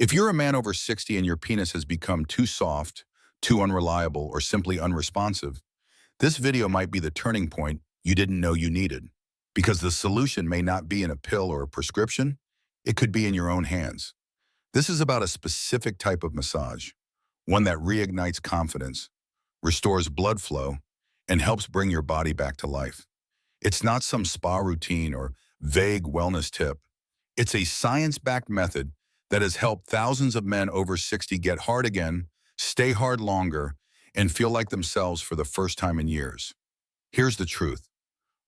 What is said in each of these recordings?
If you're a man over 60 and your penis has become too soft, too unreliable, or simply unresponsive, this video might be the turning point you didn't know you needed. Because the solution may not be in a pill or a prescription, it could be in your own hands. This is about a specific type of massage, one that reignites confidence, restores blood flow, and helps bring your body back to life. It's not some spa routine or vague wellness tip. It's a science-backed method that has helped thousands of men over 60 get hard again, stay hard longer, and feel like themselves for the first time in years. Here's the truth.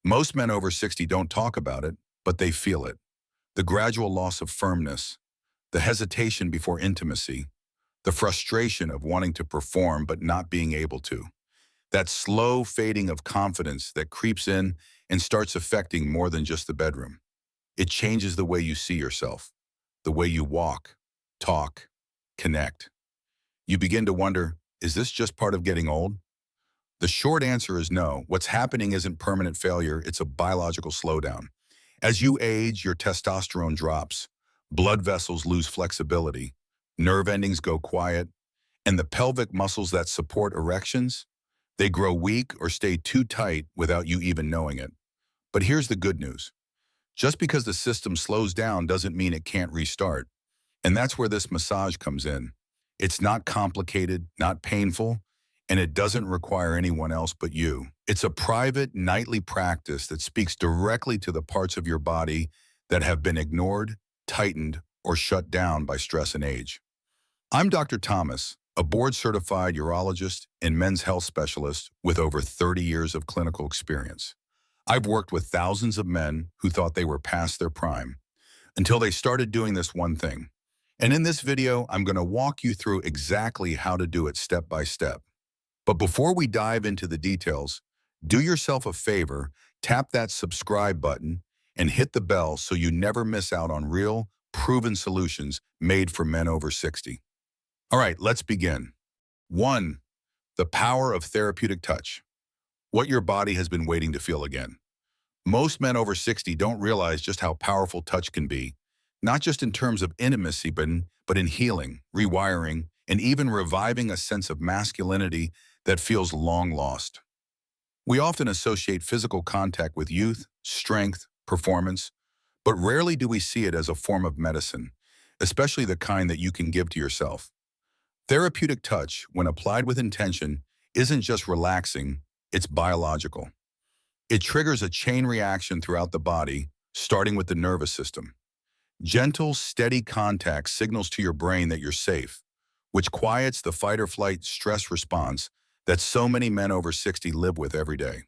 Most men over 60 don't talk about it, but they feel it. The gradual loss of firmness, the hesitation before intimacy, the frustration of wanting to perform but not being able to. That slow fading of confidence that creeps in and starts affecting more than just the bedroom. It changes the way you see yourself, the way you walk, talk, connect. You begin to wonder, is this just part of getting old? The short answer is no. What's happening isn't permanent failure, it's a biological slowdown. As you age, your testosterone drops, blood vessels lose flexibility, nerve endings go quiet, and the pelvic muscles that support erections, they grow weak or stay too tight without you even knowing it. But here's the good news. Just because the system slows down doesn't mean it can't restart. And that's where this massage comes in. It's not complicated, not painful, and it doesn't require anyone else but you. It's a private, nightly practice that speaks directly to the parts of your body that have been ignored, tightened, or shut down by stress and age. I'm Dr. Thomas, a board-certified urologist and men's health specialist with over 30 years of clinical experience. I've worked with thousands of men who thought they were past their prime until they started doing this one thing. And in this video, I'm going to walk you through exactly how to do it step by step. But before we dive into the details, do yourself a favor, tap that subscribe button, and hit the bell so you never miss out on real, proven solutions made for men over 60. All right, let's begin. 1. The power of therapeutic touch. What your body has been waiting to feel again. Most men over 60 don't realize just how powerful touch can be, not just in terms of intimacy, but in healing, rewiring, and even reviving a sense of masculinity that feels long lost. We often associate physical contact with youth, strength, performance, but rarely do we see it as a form of medicine, especially the kind that you can give to yourself. Therapeutic touch, when applied with intention, isn't just relaxing, it's biological. It triggers a chain reaction throughout the body, starting with the nervous system. Gentle, steady contact signals to your brain that you're safe, which quiets the fight-or-flight stress response that so many men over 60 live with every day.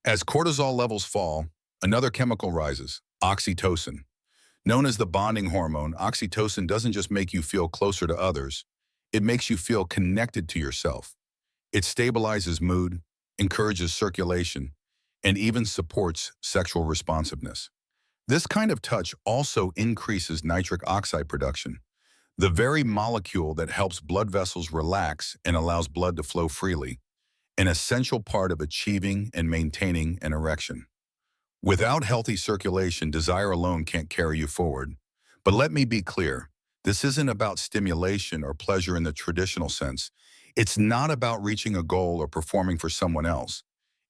As cortisol levels fall, another chemical rises, oxytocin. Known as the bonding hormone, oxytocin doesn't just make you feel closer to others, it makes you feel connected to yourself. It stabilizes mood, encourages circulation, and even supports sexual responsiveness. This kind of touch also increases nitric oxide production, the very molecule that helps blood vessels relax and allows blood to flow freely, an essential part of achieving and maintaining an erection. Without healthy circulation, desire alone can't carry you forward. But let me be clear, this isn't about stimulation or pleasure in the traditional sense. It's not about reaching a goal or performing for someone else.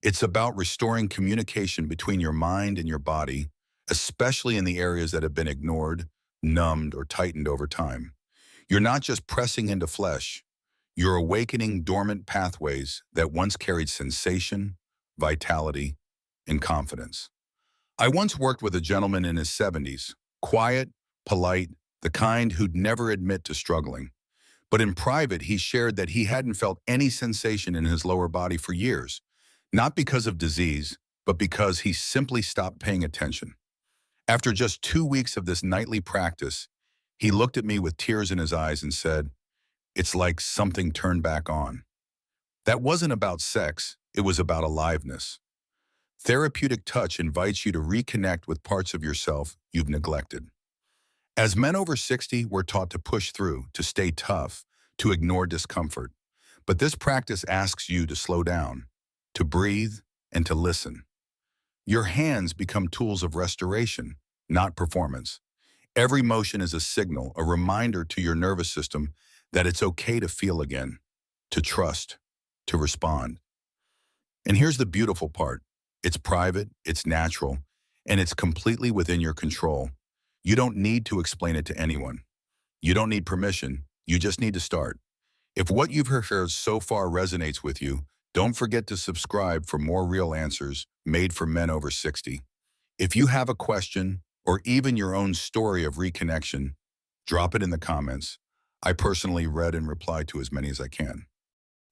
It's about restoring communication between your mind and your body, especially in the areas that have been ignored, numbed, or tightened over time. You're not just pressing into flesh, you're awakening dormant pathways that once carried sensation, vitality, and confidence. I once worked with a gentleman in his 70s, quiet, polite, the kind who'd never admit to struggling. But in private, he shared that he hadn't felt any sensation in his lower body for years, not because of disease, but because he simply stopped paying attention. After just 2 weeks of this nightly practice, he looked at me with tears in his eyes and said, "It's like something turned back on." That wasn't about sex, it was about aliveness. Therapeutic touch invites you to reconnect with parts of yourself you've neglected. As men over 60, we're taught to push through, to stay tough, to ignore discomfort. But this practice asks you to slow down, to breathe, and to listen. Your hands become tools of restoration, not performance. Every motion is a signal, a reminder to your nervous system that it's okay to feel again, to trust, to respond. And here's the beautiful part. It's private, it's natural, and it's completely within your control. You don't need to explain it to anyone. You don't need permission. You just need to start. If what you've heard so far resonates with you, don't forget to subscribe for more real answers made for men over 60. If you have a question or even your own story of reconnection, drop it in the comments. I personally read and reply to as many as I can.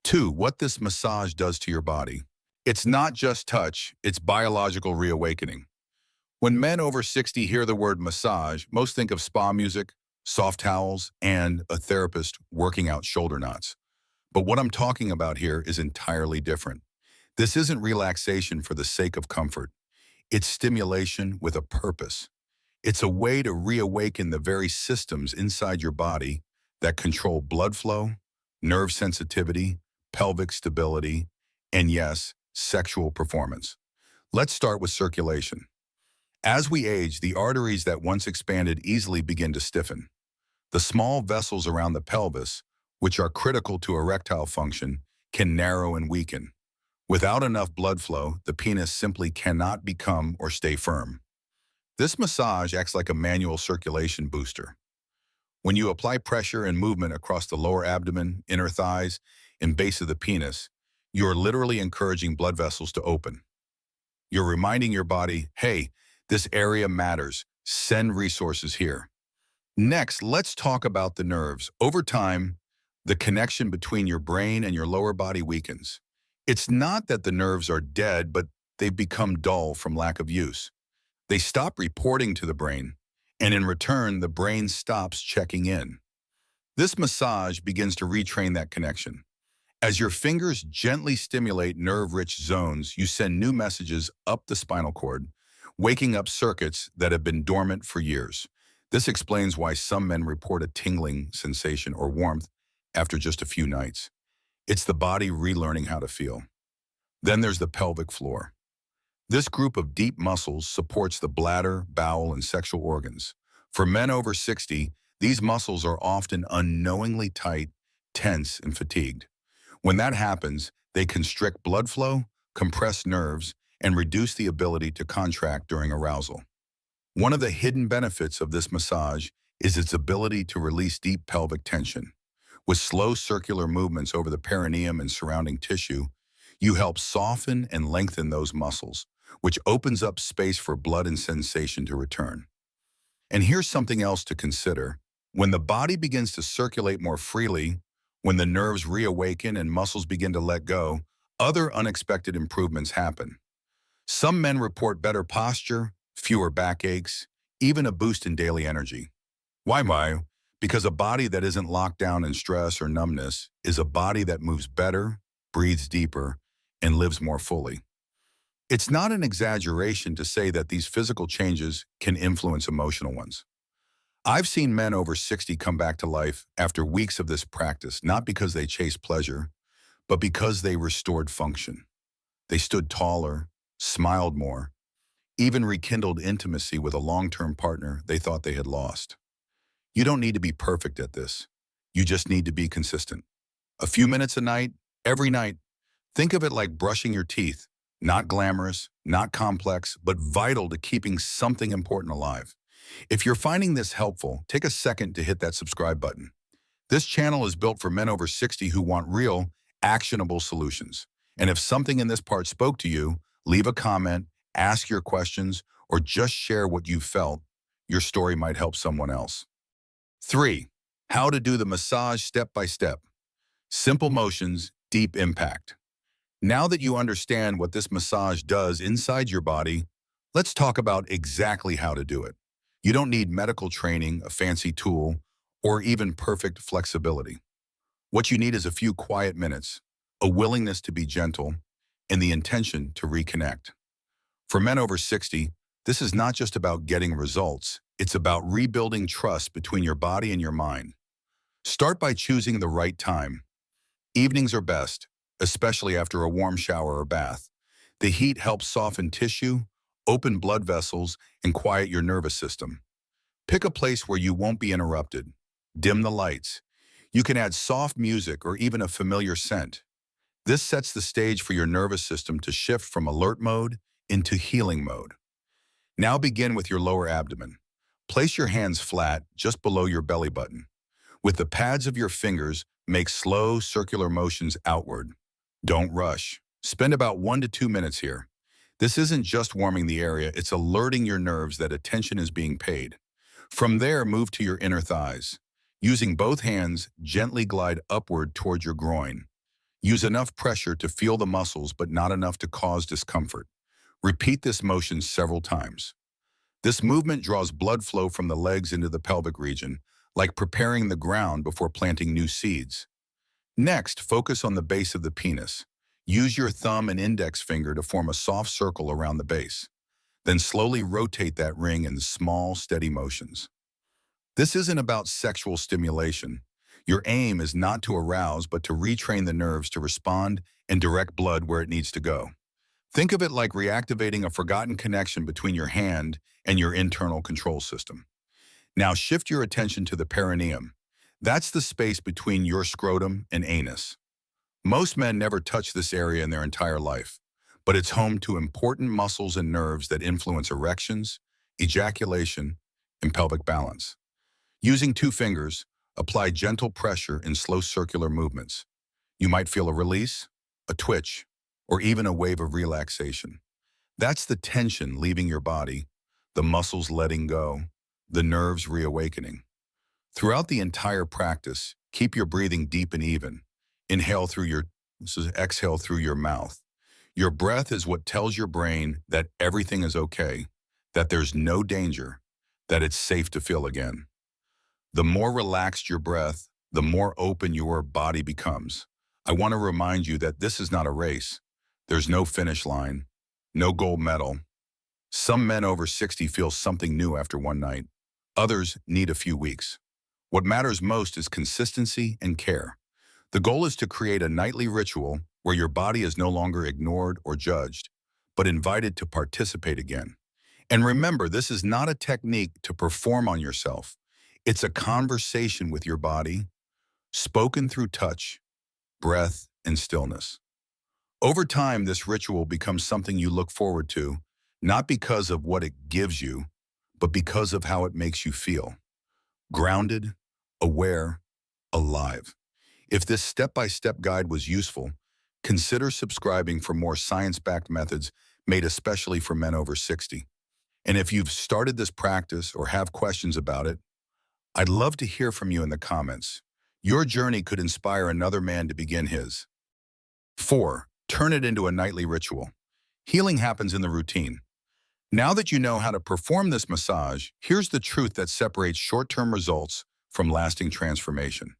2. What this massage does to your body. It's not just touch, it's biological reawakening. When men over 60 hear the word massage, most think of spa music, soft towels, and a therapist working out shoulder knots. But what I'm talking about here is entirely different. This isn't relaxation for the sake of comfort. It's stimulation with a purpose. It's a way to reawaken the very systems inside your body that control blood flow, nerve sensitivity, pelvic stability, and yes, sexual performance. Let's start with circulation. As we age, the arteries that once expanded easily begin to stiffen. The small vessels around the pelvis, which are critical to erectile function, can narrow and weaken. Without enough blood flow, the penis simply cannot become or stay firm. This massage acts like a manual circulation booster. When you apply pressure and movement across the lower abdomen, inner thighs, and base of the penis, you are literally encouraging blood vessels to open. You're reminding your body, hey, this area matters. Send resources here. Next, let's talk about the nerves. Over time, the connection between your brain and your lower body weakens. It's not that the nerves are dead, but they've become dull from lack of use. They stop reporting to the brain, and in return, the brain stops checking in. This massage begins to retrain that connection. As your fingers gently stimulate nerve-rich zones, you send new messages up the spinal cord, waking up circuits that have been dormant for years. This explains why some men report a tingling sensation or warmth after just a few nights. It's the body relearning how to feel. Then there's the pelvic floor. This group of deep muscles supports the bladder, bowel, and sexual organs. For men over 60, these muscles are often unknowingly tight, tense, and fatigued. When that happens, they constrict blood flow, compress nerves, and reduce the ability to contract during arousal. One of the hidden benefits of this massage is its ability to release deep pelvic tension. With slow circular movements over the perineum and surrounding tissue, you help soften and lengthen those muscles, which opens up space for blood and sensation to return. And here's something else to consider. When the body begins to circulate more freely, when the nerves reawaken and muscles begin to let go, other unexpected improvements happen. Some men report better posture, fewer backaches, even a boost in daily energy. Why? Because a body that isn't locked down in stress or numbness is a body that moves better, breathes deeper, and lives more fully. It's not an exaggeration to say that these physical changes can influence emotional ones. I've seen men over 60 come back to life after weeks of this practice, not because they chased pleasure, but because they restored function. They stood taller, smiled more, even rekindled intimacy with a long-term partner they thought they had lost. You don't need to be perfect at this. You just need to be consistent. A few minutes a night, every night. Think of it like brushing your teeth. Not glamorous, not complex, but vital to keeping something important alive. If you're finding this helpful, take a second to hit that subscribe button. This channel is built for men over 60 who want real, actionable solutions. And if something in this part spoke to you, leave a comment, ask your questions, or just share what you felt. Your story might help someone else. 3. How to do the massage step by step. Simple motions, deep impact. Now that you understand what this massage does inside your body, let's talk about exactly how to do it. You don't need medical training, a fancy tool, or even perfect flexibility. What you need is a few quiet minutes, a willingness to be gentle, and the intention to reconnect. For men over 60, this is not just about getting results. It's about rebuilding trust between your body and your mind. Start by choosing the right time. Evenings are best, especially after a warm shower or bath. The heat helps soften tissue, open blood vessels, and quiet your nervous system. Pick a place where you won't be interrupted. Dim the lights. You can add soft music or even a familiar scent. This sets the stage for your nervous system to shift from alert mode into healing mode. Now begin with your lower abdomen. Place your hands flat just below your belly button. With the pads of your fingers, make slow circular motions outward. Don't rush. Spend about 1 to 2 minutes here. This isn't just warming the area, it's alerting your nerves that attention is being paid. From there, move to your inner thighs. Using both hands, gently glide upward toward your groin. Use enough pressure to feel the muscles, but not enough to cause discomfort. Repeat this motion several times. This movement draws blood flow from the legs into the pelvic region, like preparing the ground before planting new seeds. Next, focus on the base of the penis. Use your thumb and index finger to form a soft circle around the base. Then slowly rotate that ring in small, steady motions. This isn't about sexual stimulation. Your aim is not to arouse, but to retrain the nerves to respond and direct blood where it needs to go. Think of it like reactivating a forgotten connection between your hand and your internal control system. Now shift your attention to the perineum. That's the space between your scrotum and anus. Most men never touch this area in their entire life, but it's home to important muscles and nerves that influence erections, ejaculation, and pelvic balance. Using 2 fingers, apply gentle pressure in slow circular movements. You might feel a release, a twitch, or even a wave of relaxation. That's the tension leaving your body, the muscles letting go, the nerves reawakening. Throughout the entire practice, keep your breathing deep and even. Inhale through your, exhale through your mouth. Your breath is what tells your brain that everything is okay, that there's no danger, that it's safe to feel again. The more relaxed your breath, the more open your body becomes. I want to remind you that this is not a race. There's no finish line, no gold medal. Some men over 60 feel something new after one night. Others need a few weeks. What matters most is consistency and care. The goal is to create a nightly ritual where your body is no longer ignored or judged, but invited to participate again. And remember, this is not a technique to perform on yourself. It's a conversation with your body, spoken through touch, breath, and stillness. Over time, this ritual becomes something you look forward to, not because of what it gives you, but because of how it makes you feel. Grounded, aware, alive. If this step-by-step guide was useful, consider subscribing for more science-backed methods made especially for men over 60. And if you've started this practice or have questions about it, I'd love to hear from you in the comments. Your journey could inspire another man to begin his. 4. Turn it into a nightly ritual. Healing happens in the routine. Now that you know how to perform this massage, here's the truth that separates short-term results from lasting transformation.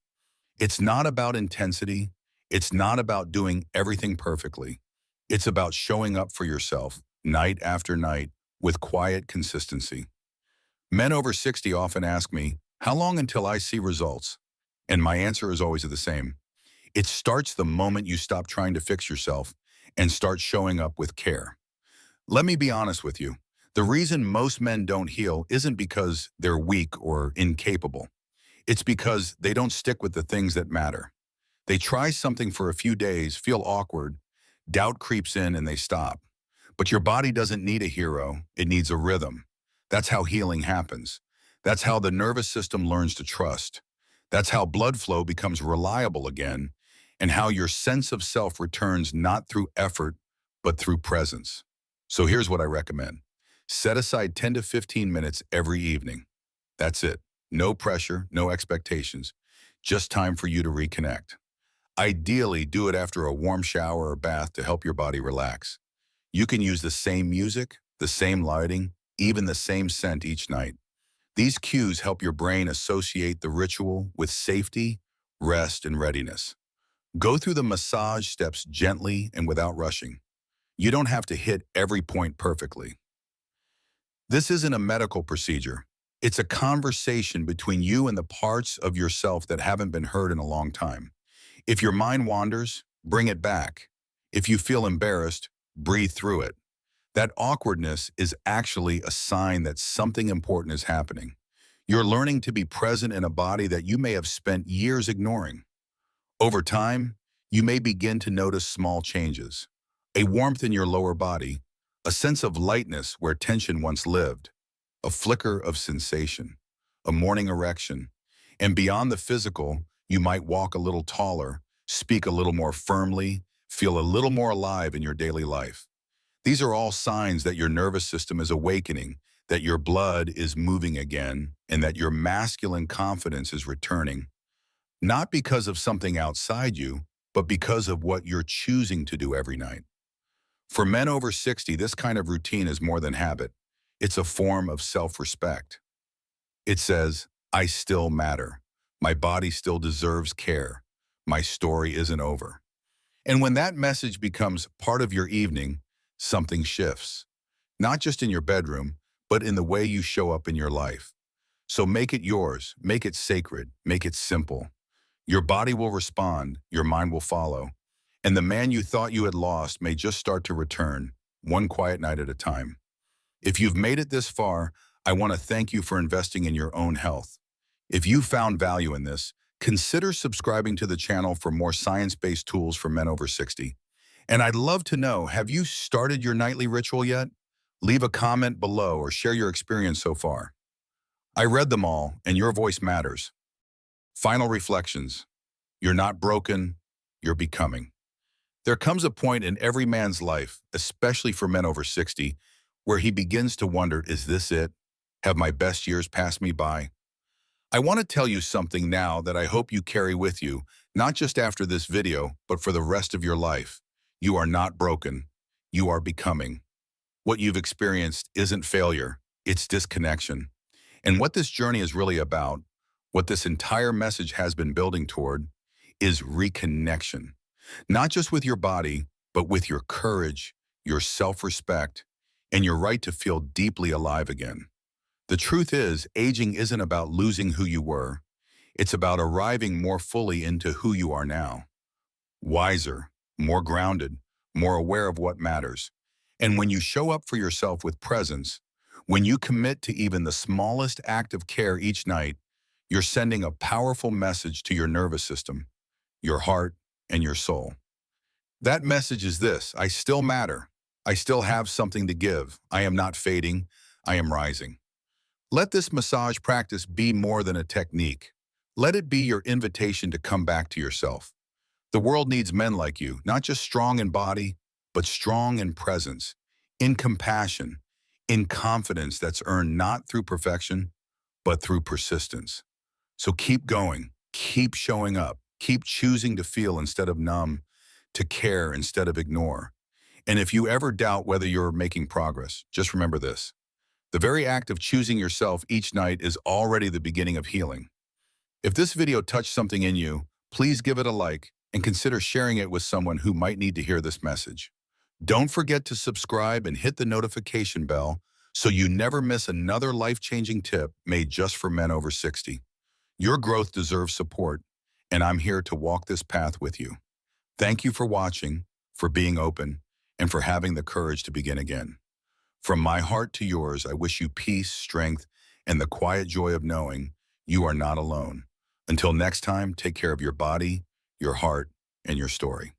It's not about intensity. It's not about doing everything perfectly. It's about showing up for yourself night after night with quiet consistency. Men over 60 often ask me, how long until I see results? And my answer is always the same. It starts the moment you stop trying to fix yourself and start showing up with care. Let me be honest with you. The reason most men don't heal isn't because they're weak or incapable. It's because they don't stick with the things that matter. They try something for a few days, feel awkward, doubt creeps in, and they stop. But your body doesn't need a hero, it needs a rhythm. That's how healing happens. That's how the nervous system learns to trust. That's how blood flow becomes reliable again, and how your sense of self returns not through effort, but through presence. So here's what I recommend. Set aside 10 to 15 minutes every evening. That's it. No pressure, no expectations. Just time for you to reconnect. Ideally, do it after a warm shower or bath to help your body relax. You can use the same music, the same lighting, even the same scent each night. These cues help your brain associate the ritual with safety, rest, and readiness. Go through the massage steps gently and without rushing. You don't have to hit every point perfectly. This isn't a medical procedure. It's a conversation between you and the parts of yourself that haven't been heard in a long time. If your mind wanders, bring it back. If you feel embarrassed, breathe through it. That awkwardness is actually a sign that something important is happening. You're learning to be present in a body that you may have spent years ignoring. Over time, you may begin to notice small changes. A warmth in your lower body, a sense of lightness where tension once lived, a flicker of sensation, a morning erection. And beyond the physical, you might walk a little taller, speak a little more firmly, feel a little more alive in your daily life. These are all signs that your nervous system is awakening, that your blood is moving again, and that your masculine confidence is returning, not because of something outside you, but because of what you're choosing to do every night. For men over 60, this kind of routine is more than habit. It's a form of self-respect. It says, I still matter. My body still deserves care. My story isn't over. And when that message becomes part of your evening, something shifts. Not just in your bedroom, but in the way you show up in your life. So make it yours, make it sacred, make it simple. Your body will respond, your mind will follow, and the man you thought you had lost may just start to return, one quiet night at a time. If you've made it this far, I want to thank you for investing in your own health. If you found value in this, consider subscribing to the channel for more science-based tools for men over 60. And I'd love to know, have you started your nightly ritual yet? Leave a comment below or share your experience so far. I read them all, and your voice matters. Final reflections. You're not broken, you're becoming. There comes a point in every man's life, especially for men over 60, where he begins to wonder, is this it? Have my best years passed me by? I want to tell you something now that I hope you carry with you, not just after this video, but for the rest of your life. You are not broken. You are becoming. What you've experienced isn't failure, it's disconnection. And what this journey is really about, what this entire message has been building toward, is reconnection. Not just with your body, but with your courage, your self-respect, and your right to feel deeply alive again. The truth is, aging isn't about losing who you were. It's about arriving more fully into who you are now. Wiser, more grounded, more aware of what matters. And when you show up for yourself with presence, when you commit to even the smallest act of care each night, you're sending a powerful message to your nervous system, your heart, and your soul. That message is this: I still matter. I still have something to give. I am not fading. I am rising. Let this massage practice be more than a technique. Let it be your invitation to come back to yourself. The world needs men like you, not just strong in body, but strong in presence, in compassion, in confidence that's earned not through perfection, but through persistence. So keep going, keep showing up, keep choosing to feel instead of numb, to care instead of ignore. And if you ever doubt whether you're making progress, just remember this: the very act of choosing yourself each night is already the beginning of healing. If this video touched something in you, please give it a like and consider sharing it with someone who might need to hear this message. Don't forget to subscribe and hit the notification bell so you never miss another life-changing tip made just for men over 60. Your growth deserves support, and I'm here to walk this path with you. Thank you for watching, for being open, and for having the courage to begin again. From my heart to yours, I wish you peace, strength, and the quiet joy of knowing you are not alone. Until next time, take care of your body, your heart, and your story.